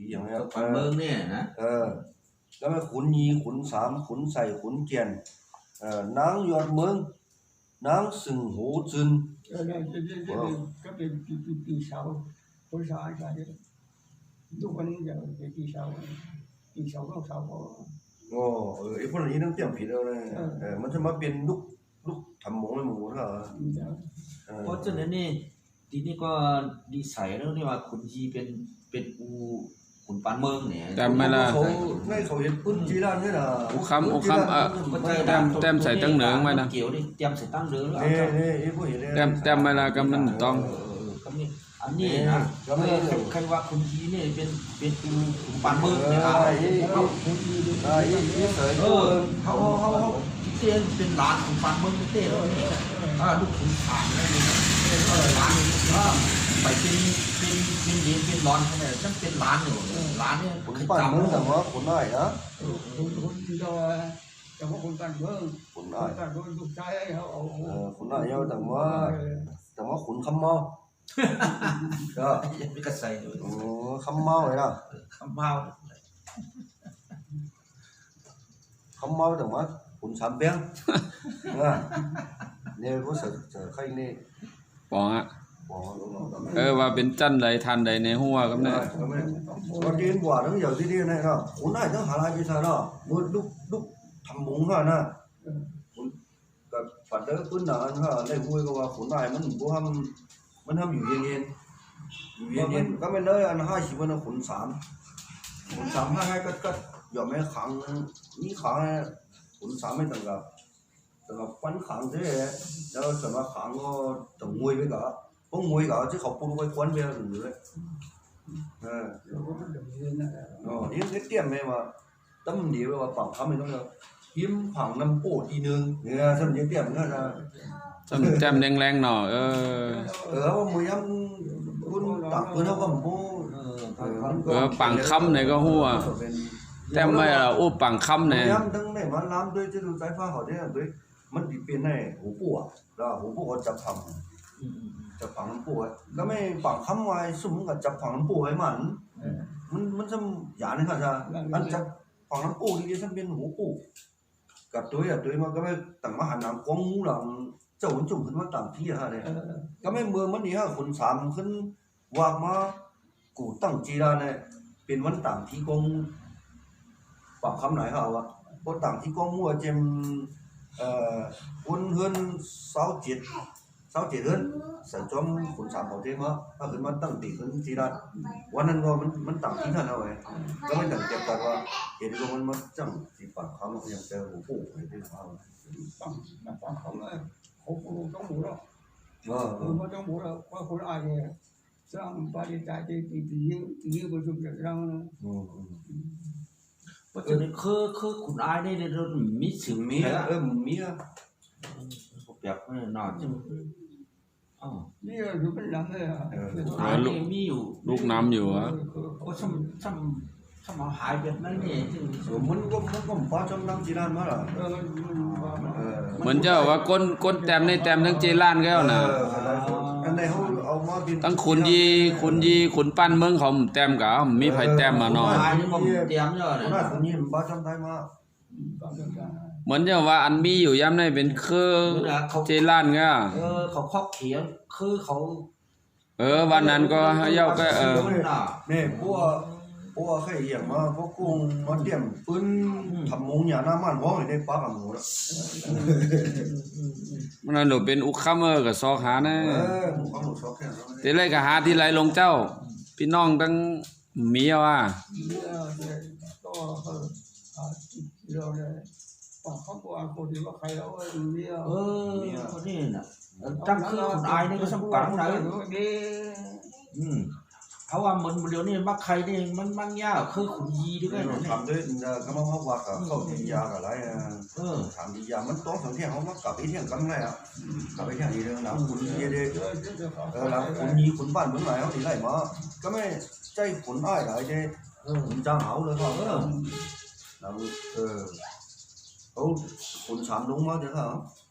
อย่างเงี้ยเมืองเนี่ยนะแล้วก็ขุนยีขุนสามขุนใส่ขุนเกียนนางยอดเมืองนางสึงโหจึนก็เป็นปีเสาคนสายกันทุกคนจะเป็นปีเสาก็เสาไอ้พวกนี้ต้องเตรียมผิดแล้วนะมันจะมาเป็นลูกทำหมงเลยหมูเถอะเพราะฉะนั้นนี่ทีนี้ก็ดีใส่แล้วนี่ว่าขุนยีเป็นอูขุนปานเมืองเนี่ยแต่ไม่ละเขาเห็นปืนจีรันนี่นะอุคำแต้มใส่ตั้งเหนืองไว้นะเกี่ยวนี่เตรียมใส่ตั้งเหนืองแต้มไม่ละกำนันต้องอันนี้นะใครว่าขุนยีนี่เป็นอูขุนปานเมืองเนี่ยเขาเต้เป็นหลานขุนปานเมืองเต้แล้วนี่ลูกขุนผานนั่นเองหลานไปเป็นเย็นเป็นร้อนเขาเนี่ยฉันเป็นร้านอยู่ร้านเนี่ยขุนปานเมืองแต่ว่าขุนน้อยนะแต่ว่าคนกันเมืองขุนน้อยกันโดนลูกชายเขาขุนน้อยเอาแต่ว่าขุนคำเมาก็ไม่กระใสเลยคำเมาเลยนะคำเมาแต่ว่าขุนสามเปี้ยงเนี่ยรู้สึกใครนี่ปองอะว่าเป็นจันใดทันใดในหัวกับเนี่ยก็จีนกว่าทั้งอย่างที่นี่นะเนาะขุนน้อยทั้งหาลายจีซ่าเนาะมือลูกทำมุ้งเขานะกับปัดเด้อปืนหนาเขาได้คุยกับว่าขุนน้อยมันบ่ทำอยู่เย็นก็ไม่เลยอัน50วันขุน3ให้ก็ยอมให้ขังนี่ขังขุน3ไม่ต่างกับฟันขังthếแล้วส่วนว่าขังก็ต้องมวยไปก็พวกมวยก็ที่เขาปูไว้ควันไปแล้วหรือเลยนี่cái tiệm này mà tâm địaว่าฝั่งเขาไม่ต้องเลยยิ้มฝั่งน้ำโป้ทีนึงเนี่ยสมัยเติ่มก็จะแจ่มแรงๆหน่อยว่ามือย้ำคุณตักคุณเขาก็มูปังค่ำเนี่ยก็หัวแจ่มไม่ละอู้ปังค่ำเนี่ยย้ำตั้งเนี่ยมันน้ำด้วยจะดูสายฟ้าเขาเนี่ยด้วยมันติดเป็นในหูปูอ่ะแล้วหูปูเขาจับฝั่งน้ำปูก็ไม่ฝั่งค่ำไว้สุ่มกับจับฝั่งน้ำปูไว้มันจะหยาเนี่ยค่ะจะมันจับฝั่งน้ำปูที่จะเป็นหูปูกับตัวมันก็ไม่ต่างมหันน้ำกงหลังเจ้าหุ่นจุ่มขึ้นมาต่างที่ฮะเนี่ยก็ไม่เมื่อมันนี่ฮะคนสามขึ้นวางมากูตั้งจีราเนี่ยเป็นวันต่างที่กงปากคำไหนเขาวะเพราะต่างที่กงมัวเจมคนเฮือน67เฮือนใส่จอมคนสามเขาเจมะถ้าขึ้นมาตั้งตีขึ้นจีราวันนั้นก็มันต่างที่ท่านเอาไว้ก็ไม่ต่างเก็บแต่ว่าเห็นว่ามันจังที่ปากคำอย่างเจอหูปูอะไรที่เขาปากคำเลยเขาต้องหมูแล้วเขาต้องหมูแล้วว่าคนอะไรสร้างปฏิจจ์ตีประชุมกันเราเพราะฉะนั้นคือคุณอายนี่เรามีสิ่งมีมีแบบนอนจังนี่อยู่เป็นหลังเลยมีอยู่ลูกน้ำอยู่อะก็ทำหายแบบนั้นนี่มันก็พอจำนำจีรันมาหรอเหมือนเจ้าว่าก้นแต้มในแต้มทั้งเจล้านแก้วนะตั้งขุนปั้นเมืองเขาแต้มกับมีไผ่แต้มมาหน่อยเหมือนเจ้าว่าอันมีอยู่ย้ำในเป็นคือเจล้านก็เขาครอบเขียนคือเขาวันนั้นก็เย้าก็เนี่ยพวกใครอย่างมาพวกกุ้งมาเตรียมปืนทำมุงอย่างน้ำมันว่าในป่าหมูแล้วมันนั่นเป็นอุคัมกับซอกหานะแต่ไรกับหาที่ไรลงเจ้าพี่น้องตั้งมีว่าเขาบอกว่าคนที่ว่าใครแล้วเนี่ยคนนี้น่ะจังคือคนอายนี่ก็สำคัญนะเพราะว่ามันเดี๋ยวนี้มักใครนี่มันยากคือขุนยีด้วยกันทำด้วยก็มาเขาว่ากับเข้าที่ยากับอะไรถามที่ยามันต้องสังเกตเขามากลับไปเที่ยงกันไงอ่ะกลับไปเที่ยงอีเรื่องนะขุนยีเด็กหลังขุนยีขุนบ้านเมืองไหนเขาที่ไหนมาก็ไม่ใจขุนอ้ายอะไรเจ้ขุนจ้างเขาเลยเขาแล้วเขาขุนสามลุงมาเดี๋ยวเขา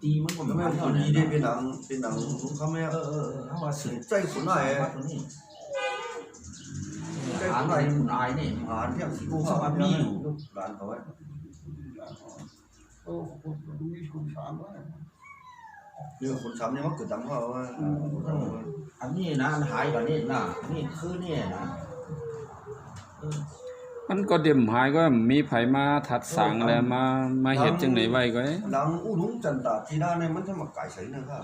ตีมันก็ไม่ขุนยีเด็กเป็นหนังลุงเขาไม่เขาว่าสื่อใจขุนอ้าย cái หา cái หน่อย này มันอายนี่ à theo sĩ cô Sao họ mà mi mi? lúc đàn có ấy đi xuống sám đó như cuốn sắm nhưng mà cứ tắm vào อันนี้นะอันหายกว่านี้นะนี่คือนี่นะ มันก็เดี่มหายก็มีไผมาทัดสั่งแล้วมาเฮ็ดจังได๋ไว้ก็ đang u đúng trần tả thì ra này vẫn cho mà cải sấy nữa cả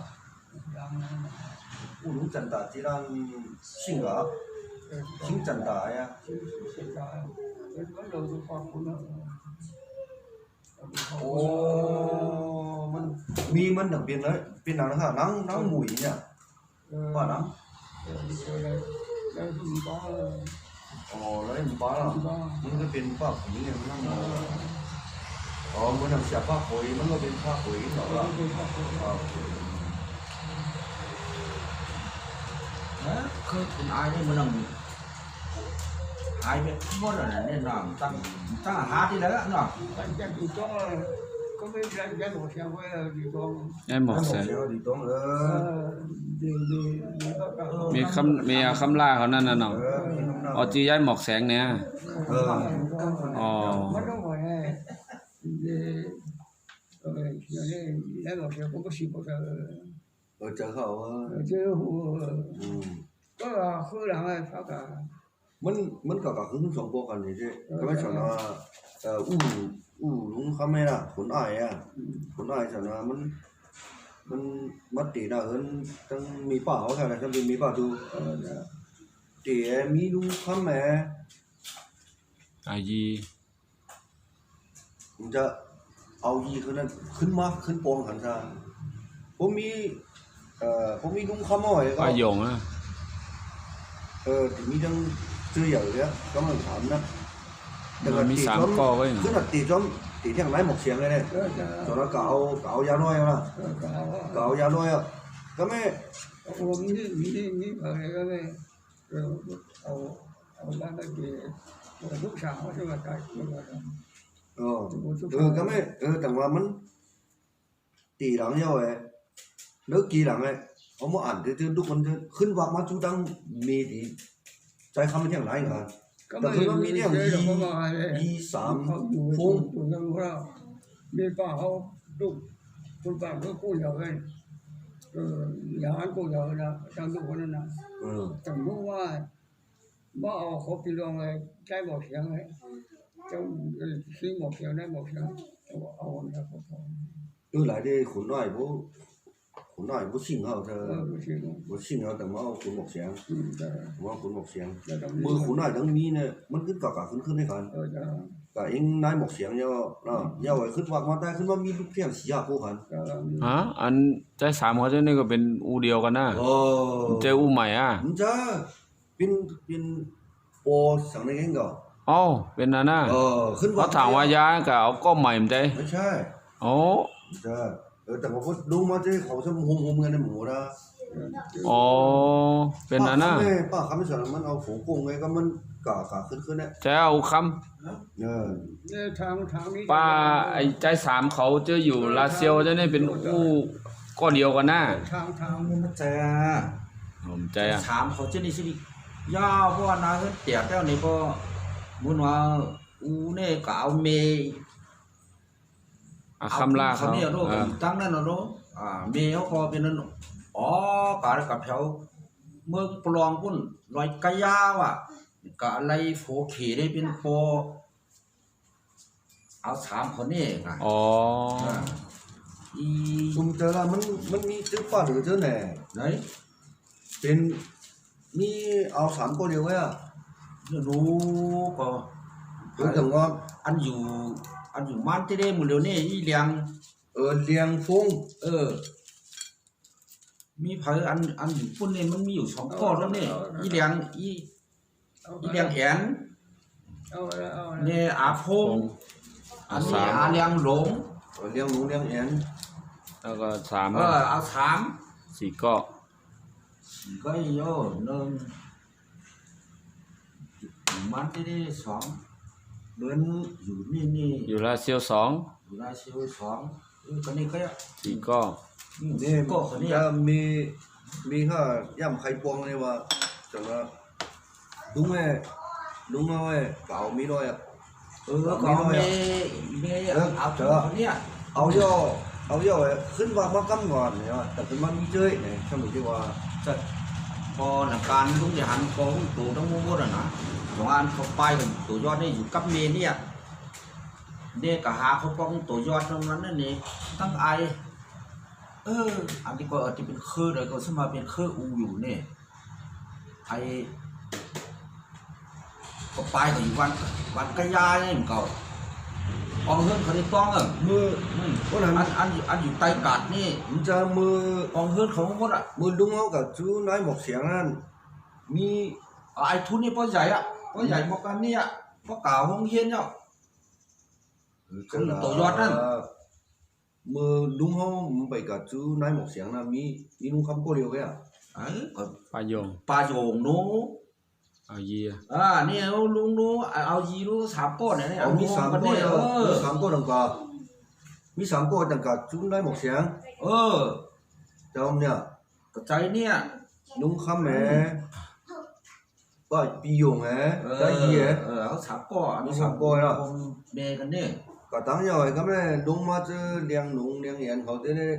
u đúng trần tả thì đang sinh cả sinh trần tả ya hiện tại bắt đầu tôi qua cũng là ô mình đặc biệt đấy bên nào nó hả nắng mùi nhỉ quả nắng đây không có ồ đấy mình có là mình cái bên pháp của mình nó nằm mình làm xếp pháp khối mình có bên pháp khối đó là นะคือคุณอายนี่มันต้องหายไปหมดแล้วเนี่ยน้องตั้งหาที่แล้วน้อง anh chắc thì có mấy cái một xem với thì con ไอ้หมอกแสง đi tóm đi có cả มีคำล่าเขานั่นน่ะเนาะอ๋อจีย้ายหมอกแสงเนี่ยอ๋อ mất đâu rồi này đi giờ đây lấy một cái cũng có xịt một cái ở chợ hậu chứ có là khứ là ai phát cả mình cả hứng sống bộ còn gì chứ cái mấy chuyện là u đúng không mấy là cuốn ai chuyện là mình mất tỷ nào hơn trong mì bảo hay là trong mì bảo tu tỷ mì đúng không mẹ อายี mìnhจะเอายีขึ้นมาขึ้นปองหันซะผมมีđúng không rồi ป้า ก็ หยงอ่ะ thì mi đang chưa hiểu đấy cảm ơn thắm đó Rồi mi sám co với tức là tỷ thằng lái một xiềng đây này cho nó cạo giá nuôi không cạo giá nuôi à cái mấy mi ở đây cái này rồi đang cái gì lúc sáng chứ mà cái cái mấy thằng mà mình tỷ lắm nhau ấy nước kỳ lắm ấy không có ảnh thì lúc con khinh vạc mà chú đang mì thì trái không thằng lái cảแต่คือว่ามีเนี่ยมีสามฟง มีป้าเขาลูกคุณป้าเขากู้เหยากันอย่างนั้นกู้เหยานะจังทุกคนนั้นนะจังรู้ว่าเอาเขาไปลองเลยใช้หมอกเสียงเลยจังซื้อหมอกเสียงได้หมอกเสียงเอาเนี่ยเขา lại đi khốn nói bố xin hậu thơ bố xin hậu tầm mau cuốn một xẻng mau cuốn một xẻng mưa khốn nói đắng mi nàyมันขึ้นcảขึ้นได้กันcả anh nói một xẻng nhau rồiขึ้นวางมาได้ขึ้นว่ามีลูกเพียงสีผู้หัน ฮะอันใจสามเขาเจ้านี่ก็เป็นอูเดียวกันนะเจออูใหม่อ่ะ มันจะเป็นโปสั่งในเองก็ อ๋อเป็นนั่นน่ะ ขึ้น เขาถามว่ายาก็เอาก้อใหม่มันใจ ไม่ใช่ อ๋อ จะแต่ผมก็ดูมาที่เขาจะหุ่มกันในหมูนะ อ๋อเป็นนั่นน่ะ ป้าคำไม่สอนมันเอาฝูงกุ้งไงก็มันกะขึ้นเนี่ย จะเอาค เนี่ยทางนี้ ำป้าไอ้ใจสามเขาเจออยู่ลาเซียวเจ้านี่เป็นอูก้อเดียวกันนะ ทาง มันใจ ผมใจอ่ะ ถามเขาจะนี่สิยาวเพราะว่านาเตียแล้วนี่ก็มุนว่าอูเนี่ยก็เอาเมย์ คำล่าเขา เนี่ยรู้ตั้งนั่นเนาะเมย์เขาพอเป็นนั่นอ๋อกะกับแถวเมืองปลองพุ่นลอยกะยาวอ่ะกะอะไรโฟขี่ได้เป็นโปเอาถามคนนี้ค่ะ อ๋อ ผมเจอแล้วมันมีเจ้าป้าหรือเจ้าแหน่ ไหน เป็นมีเอาสามคนเดียวไว้อะ รู้ก็ ถึงว่า อันอยู่มันที่ได้หมดเดี๋ยวนี้อีเลียง เลี้ยงฟง มีเผยอันอยู่พุ่นนี่มันมีอยู่สองข้อแล้วนี่อีเลียงแอนเนี่ยอาพงอันนี้อาเลียงหลง เลี้ยงหนูเลี้ยงแอน แล้วก็สาม เอาถาม สี่ก้อ ก็โย่หนึ่งมันที่ได้สองเหมือนอยู่นี่ อยู่ลาเซียวสอง อยู่ราชิวสองก็นี่ก็ สี่ก้อ นี่ ก็คนนี้ จะมีข้าย่ำไข่ปวงเลยว่าจังว่าđúng rồi đúng rồi cậu mi rồi ạ ก็เมเอาเถอะเนี่ย เอาย่อขึ้นว่ามากำก่อนเนี่ยแต่ขึ้นมามีเจ้ยเนี่ยช่างหนูที่ว่า จะพอหลักการลุงจะหันของตัวทั้งหมดนะสองอันเขาไปกันตัวยอดนี่อยู่กับเมเนี่ยเด็กก็หาเขาป้องตัวยอดตรงนั้นนั่นเองตั้งไออันที่ก็ที่เป็นคือเลยก็สมาเป็นคืออูอยู่เนี่ยไอก็ไปกันอยู่วันกะยาเนี่ยมันก็อองเฮิร์นเขาได้ต้องมือ có là อันอยู่ใต้กาดนี่ mình chờ mưa อองเฮิร์นเขาหมด mưa đúng không cả chú nói một tiếng ăn มีไอ้ทุนนี่ป้อใหญ่ป้อใหญ่บอกกันเนี่ยป้อเก่าห้องเฮียนเนาะ tổ giọt á. mưa đúng không vậy cả chú nói một tiếng là mi đúng không có điều cái à ปลาโยง ปลาโยงนู้ เอาเยีย นี่ลุงนู้เอายีนู้สามก้อนเนี่ยเอา mi สาม sắm ก้อน cô เนี่ย mi sắm cô đằng cờ mi sắm cô đằng cờ chú nói một tiếng จะ không nhỉ กระจายเนี่ย đúng không mẹ bởi bị dùng ấy cái gì ấy เอาสามก้อน มีสามก้อนเหรอ เบกันเนี่ย cả tháng rồi cái này đúng mà chứ đèn nung đèn hiền họ thế này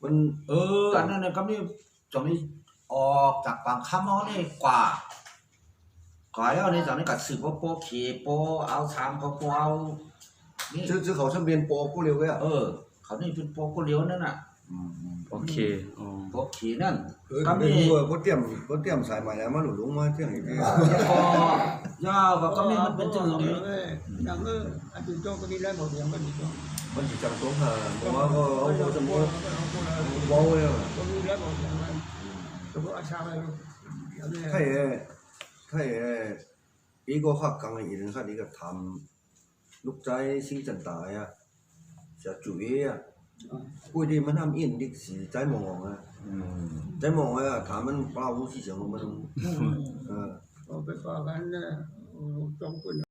mình อันนั้นเนี่ยก็มีจะมีออกจากปางคำเขาเนี่ยกว่าเอาเนี่ยจากนี้กัดสืบโปเขโปเอาสามเขาโปเอานี่ chứ họ sang bên po có điều cái à เขานี่เป็นโปก็เลี้ยวนั่นน่ะ โอเคอ๋อ โปเขนั่น cái bên mua có tiệm xài mày này mà đủ đúng mà thế này thế ยาวก็มีมันเป็นจืดนี่ đang anh chị cho cái đi lấy một điểm cái gì cho mình chỉ chẳng tốn là mua có tầm mua bao nhiêu có đi lấy một điểm này tôi có sao đây thầy ý có khác càng ngày đến khác đi cái tham lúc trái sinh trần tài à sẽ chủ ý à cuối đi mình làm in đi chỉ trái mỏng à trái mỏng à thà mình bao nhiêu thị trường mà đúng có cái con trong cái